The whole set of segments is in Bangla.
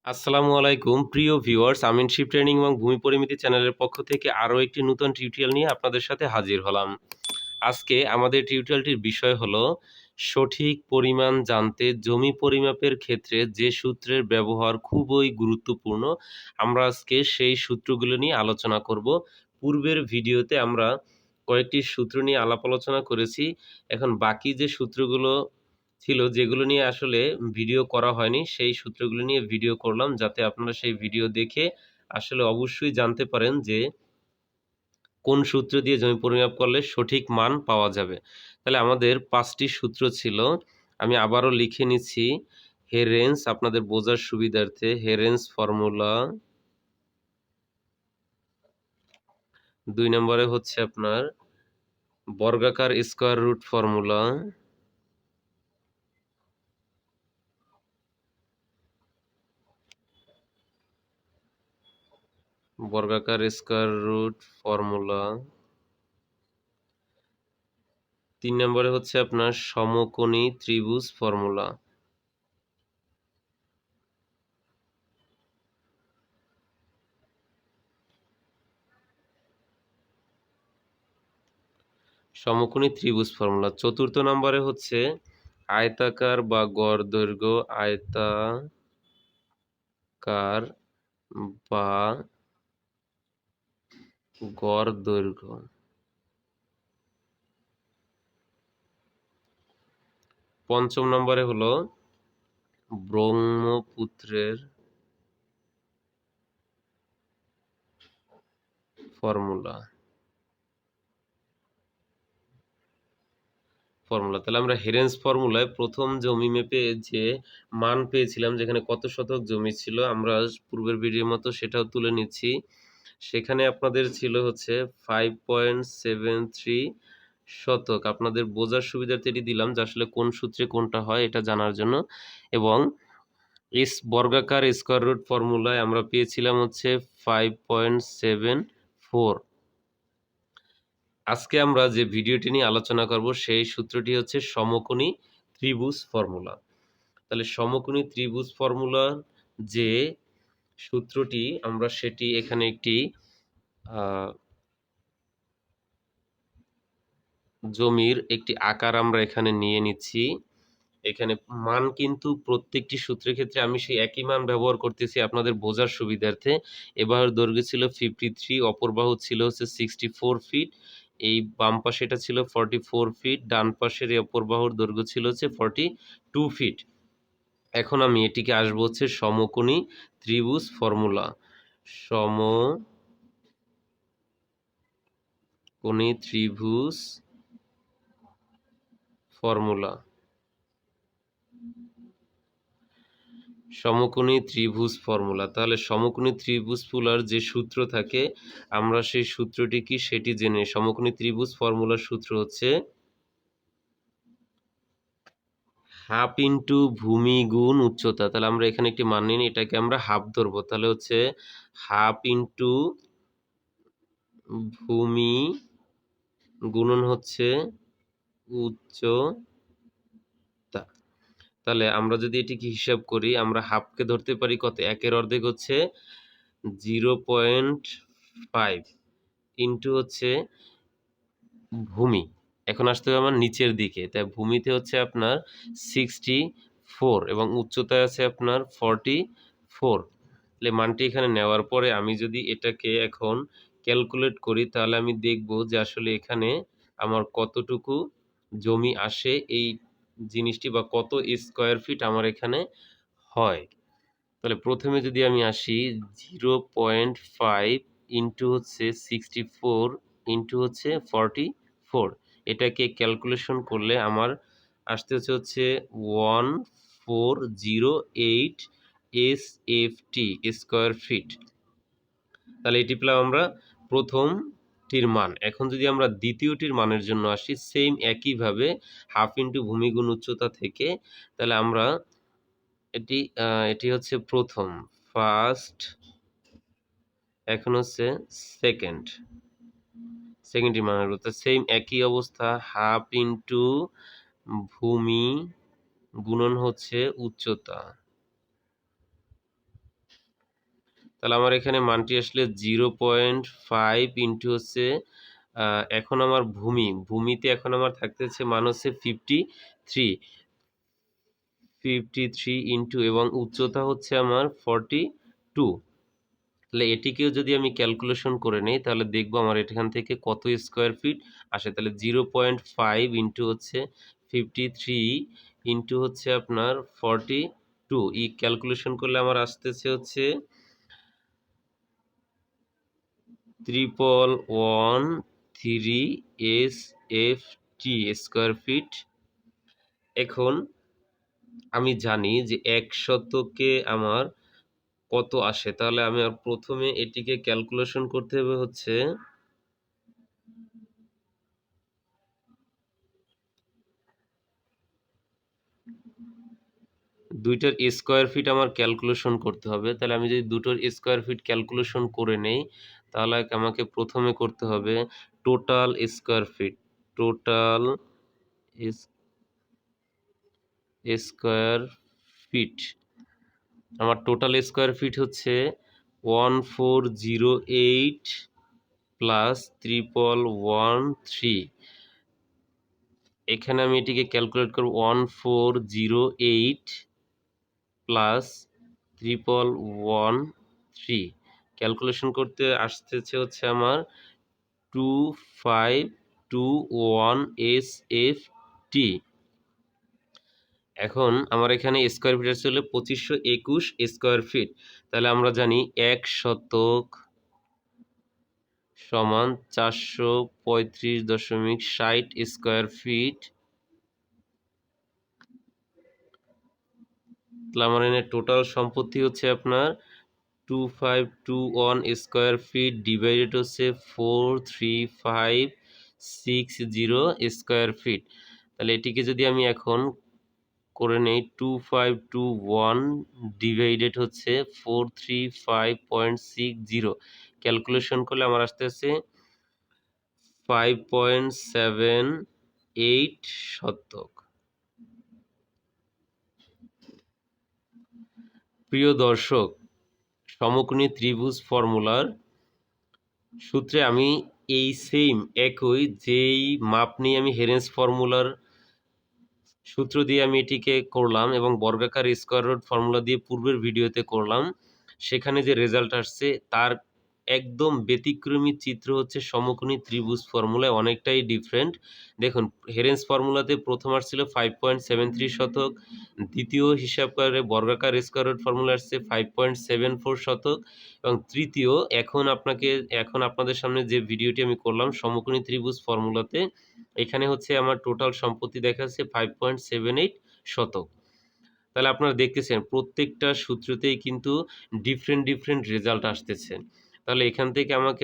আসসালামু আলাইকুম প্রিয় ভিউয়ার্স, আমিনশিপ ট্রেনিং এবং ভূমি পরিমিতি চ্যানেলের পক্ষ থেকে আরও একটি নতুন টিউটোরিয়াল নিয়ে আপনাদের সাথে হাজির হলাম। আজকে আমাদের টিউটোরিয়ালটির বিষয় হলো সঠিক পরিমাণ জানতে জমি পরিমাপের ক্ষেত্রে যে সূত্রের ব্যবহার খুবই গুরুত্বপূর্ণ। আমরা আজকে সেই সূত্রগুলো নিয়ে আলোচনা করব। পূর্বের ভিডিওতে আমরা কয়েকটি সূত্র নিয়ে আলাপ আলোচনা করেছি। এখন বাকি যে সূত্রগুলো ছিল যেগুলো নিয়ে আসলে ভিডিও করা হয়নি, সেই সূত্রগুলো নিয়ে ভিডিও করলাম যাতে আপনারা সেই ভিডিও দেখে আসলে অবশ্যই জানতে পারেন যে কোন সূত্র দিয়ে জমি পরিমাপ করলে সঠিক মান পাওয়া যাবে। তাহলে আমাদের ৫টি সূত্র ছিল। আমি আবারও লিখে নিচ্ছি। হেরেন্স, আপনাদের বোঝার সুবিধার্থে হেরেন্স ফর্মুলা। ২ নম্বরে হচ্ছে আপনার বর্গাকার স্কয়ার রুট ফর্মুলা। বর্গাকার স্কয়ার রুট ফর্মুলা। ৩ নম্বরে হচ্ছে আপনার সমকোণী ত্রিভুজ ফর্মুলা। সমকোণী ত্রিভুজ ফর্মুলা। ৪র্থ নম্বরে হচ্ছে আয়তাকার বা গড় দৈর্ঘ্য, আয়তাকার বা গড় দৈর্ঘ্য। ৫ম নম্বরে হলো ব্রহ্মপুত্রের ফর্মুলা। তাহলে আমরা হেরেন্স ফর্মুলায় প্রথম জমি মেপে যে মান পেয়েছিলাম, যেখানে কত শতক জমি ছিল, আমরা পূর্বের ভিডিওর মতো সেটাও তুলে নিচ্ছি। সেখানে আপনাদের ছিল হচ্ছে 5.73 শতক। আপনাদের বোঝার সুবিধার্থে এটি দিলাম যে আসলে কোন সূত্রে কোনটা হয় এটা জানার জন্য। এবং বর্গাকার স্কয়ার রুট ফর্মুলায় আমরা পেয়েছিলাম হচ্ছে 5.74। আজকে আমরা যে ভিডিওটি নিয়ে আলোচনা করব সেই সূত্রটি হচ্ছে সমকোণী ত্রিভুজ ফর্মুলা। তাহলে সমকোণী ত্রিভুজ ফর্মুলার যে সূত্রটি, আমরা সেটি এখানে একটি জমির একটি আকার আমরা এখানে নিয়ে নিচ্ছি। এখানে মান কিন্তু প্রত্যেকটি সূত্রের ক্ষেত্রে আমি সেই একই মান ব্যবহার করতেছি আপনাদের বোঝার সুবিধার্থে। এ বাহুর দৈর্ঘ্য ছিল 53, অপর বাহু ছিল হচ্ছে 64 ফিট। এই বাম পাশে এটা ছিল 44 ফিট, ডান পাশের এই অপর বাহুর দৈর্ঘ্য ছিল হচ্ছে 42 ফিট। এখন আমি এটিকে আসবো হচ্ছে সমকোণী ত্রিভুজ ফর্মুলা। সমকোণী ত্রিভুজ ফর্মুলা। সমকোণী ত্রিভুজ ফর্মুলা। তাহলে সমকোণী ত্রিভুজ ফর্মুলার যে সূত্র থাকে, আমরা সেই সূত্রটি কি সেটি জেনে। সমকোণী ত্রিভুজ ফর্মুলার সূত্র হচ্ছে হাফ ইন্টু ভূমি গুণ উচ্চতা। তাহলে আমরা এখানে একটি মান নিই, এটাকে আমরা হাফ ধরবো। তাহলে হচ্ছে হাফ ইন্টু ভূমি গুণন হচ্ছে উচ্চতা। তাহলে আমরা যদি এটিকে হিসাব করি, আমরা হাফকে ধরতে পারি কত, একের অর্ধেক হচ্ছে 0.5 ইন্টু হচ্ছে ভূমি। এখন আসতে হবে আমার নিচের দিকে, তাই ভূমিতে হচ্ছে আপনার 64 এবং উচ্চতায় আছে আপনার 44। তাহলে মানটি এখানে নেওয়ার পরে আমি যদি এটাকে এখন ক্যালকুলেট করি, তাহলে আমি দেখব যে আসলে এখানে আমার কতটুকু জমি আসে এই জিনিসটি, বা কত স্কোয়ার ফিট আমার এখানে হয়। তাহলে প্রথমে যদি আমি আসি 0.5 ইন্টু হচ্ছে 64 ইন্টু হচ্ছে 44, এটাকে ক্যালকুলেশন করলে আমার আসতে হচ্ছে 1408 এসএফটি স্কোয়ার ফিট। তাহলে এটি পেলাম আমরা প্রথমটির মান। এখন যদি আমরা দ্বিতীয়টির মানের জন্য আসি, সেম একইভাবে হাফ ইন্টু ভূমি গুণ উচ্চতা থেকে, তাহলে আমরা এটি হচ্ছে প্রথম, ফার্স্ট। এখন হচ্ছে সেকেন্ডটির মান হলো, সেম একই অবস্থা, হাফ ইন্টু ভূমি গুণন হচ্ছে উচ্চতা। তাহলে আমার এখানে মানটি আসলে 0.5 ইন্টু হচ্ছে এখন আমার ভূমিতে এখন আমার থাকতেছে মান হচ্ছে 53 ইন্টু এবং উচ্চতা হচ্ছে আমার 42। তাহলে এটিকেও যদি আমি ক্যালকুলেশন করে নেই তাহলে দেখবো আমার এখান থেকে কত স্কোয়ার ফিট আসে। তাহলে 0.5 ইন্টু হচ্ছে 53 ইন্টু হচ্ছে আপনার 42, এই ক্যালকুলেশন করলে আমার আসতেছে হচ্ছে 1113 SFT স্কোয়ার ফিট। এখন আমি জানি যে 1 শতকে আমার কত আসে, তাহলে আমি প্রথমে এটিকে ক্যালকুলেশন করতে হবে হচ্ছে দুইটার স্কোয়ার ফিট আমার ক্যালকুলেশন করতে হবে। তাহলে আমি যদি দুটোর স্কোয়ার ফিট ক্যালকুলেশন করে নেই তাহলে আমাকে প্রথমে করতে হবে total square feet. Total square feet, আমার টোটাল স্কোয়ার ফিট হচ্ছে 1408 প্লাস 3313। এখানে আমি এটিকে ক্যালকুলেট করব 1408 প্লাস 3313, ক্যালকুলেশন করতে আসতেছে হচ্ছে আমার 2521 SFT। এখন আমার এখানে স্কোয়ার ফিট ছিল 2521 স্কোয়ার ফিট। তাহলে আমরা জানি 1 শতক সমান 435.60 স্কোয়ার ফিট। তাহলে আমার এখানে টোটাল সম্পত্তি হচ্ছে আপনার 2521 স্কোয়ার ফিট ডিভাইডেড হচ্ছে 43560 স্কোয়ার ফিট। তাহলে এটিকে যদি আমি এখন করে নেই 2521 ডিভাইডেড হচ্ছে 435.60, ক্যালকুলেশন করলে আমার আসতেছে 5.78 শতক। প্রিয় দর্শক, সমকোণী ত্রিভুজ ফর্মুলার সূত্রে আমি এই সেম একই যেই মাপ নিয়ে আমি হেরেন্স ফর্মুলার সূত্র দিয়ে আমি এটিকে করলাম এবং বর্গাকার স্কয়ার রুট ফর্মুলা দিয়ে পূর্বের ভিডিওতে করলাম, সেখানে যে রেজাল্ট আসছে তার একদম ব্যতিক্রমী চিত্র হচ্ছে সমকোণী ত্রিভুজ ফর্মুলায় অনেকটাই ডিফারেন্ট। দেখুন, হেরেন্স ফর্মুলাতে প্রথম আসছিল 5.73 শতক, দ্বিতীয় হিসাব করে বর্গাকার স্কয়ার রুট ফর্মুলা আসছে 5.74 শতক, এবং তৃতীয় এখন আপনাদের সামনে যে ভিডিওটি আমি করলাম সমকোণী ত্রিভুজ ফর্মুলাতে, এখানে হচ্ছে আমার টোটাল সম্পত্তি দেখাচ্ছে 5.78 শতক। তাহলে আপনারা দেখতেছেন প্রত্যেকটা সূত্রতেই কিন্তু ডিফারেন্ট রেজাল্ট আসতেছে। তাহলে এখান থেকে আমাকে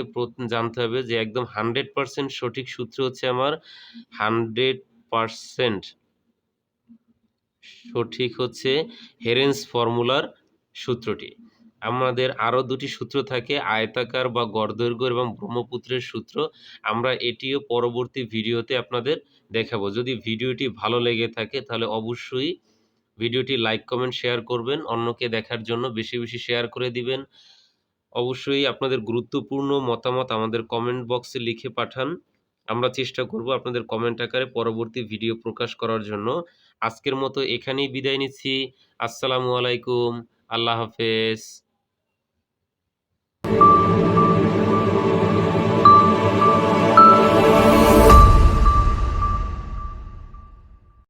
জানতে হবে যে একদম 100% সঠিক সূত্র হচ্ছে আমার 100% সঠিক হচ্ছে হেরেন্স ফর্মুলার সূত্রটি। আমাদের আরও দুটি সূত্র থাকে, আয়তাকার বা গড়দৈর্ঘ্য এবং ব্রহ্মপুত্রের সূত্র। আমরা এটিও পরবর্তী ভিডিওতে আপনাদের দেখাবো। যদি ভিডিওটি ভালো লেগে থাকে তাহলে অবশ্যই ভিডিওটি লাইক কমেন্ট শেয়ার করবেন, অন্যকে দেখার জন্য বেশি শেয়ার করে দিবেন। অবশ্যই আপনাদের গুরুত্বপূর্ণ মতামত আমাদের কমেন্ট বক্সে লিখে পাঠান। আমরা চেষ্টা করব আপনাদের কমেন্ট আকারে পরবর্তী ভিডিও প্রকাশ করার জন্য। আজকের মতো এখানেই বিদায় নিচ্ছি। আসসালামু আলাইকুম। আল্লাহ হাফেজ।